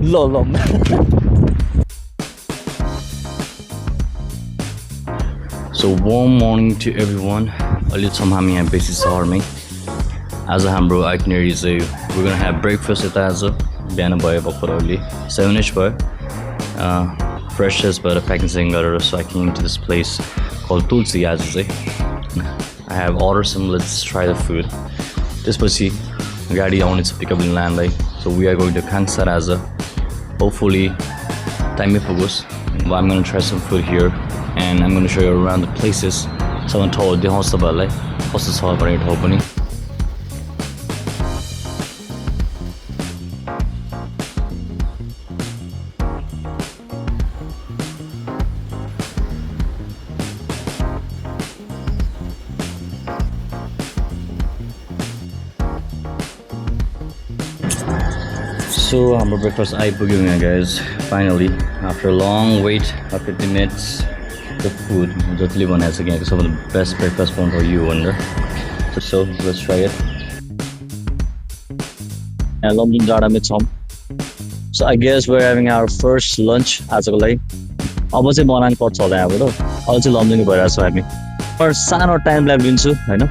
ल So warm morning to everyone. अहिले छौँ हामी यहाँ बेसिसहरमै आज हाम्रो आइटिनेरी चाहिँ we're gonna have breakfast यता आज बिहान भयो भर्खर अहिले 7ish भयो फ्रेस भएर प्याकिङ सेकिङ गरेर so I came to this place called Thulsi आज चाहिँ I have ordered some. Let's try the food. त्यसपछि गाडी आउनेछ पिकअप लिन लानलाई so we are going to Khangsar as a hopefully time पुगोस् but I'm going to try some food here and I'm going to show you around the places someone told the host about कस्तो छ भनेर ठाउँ पनि So हाम्रो breakfast आइपुग्यो यहाँ guys finally after a long wait of 50 minutes the food जतिले बनाएको छ यहाँको सबभन्दा best breakfast one for you भनेर so let's try it यहाँ लमजुङ डाँडामै छौँ so I guess we're having our first lunch आजको लागि अब चाहिँ बनाउनु पर्छ होला यहाँबाट अहिले चाहिँ लमजुङ भइरहेको छौँ हामी पर सानो टाइम ल्याब लिन्छु हैन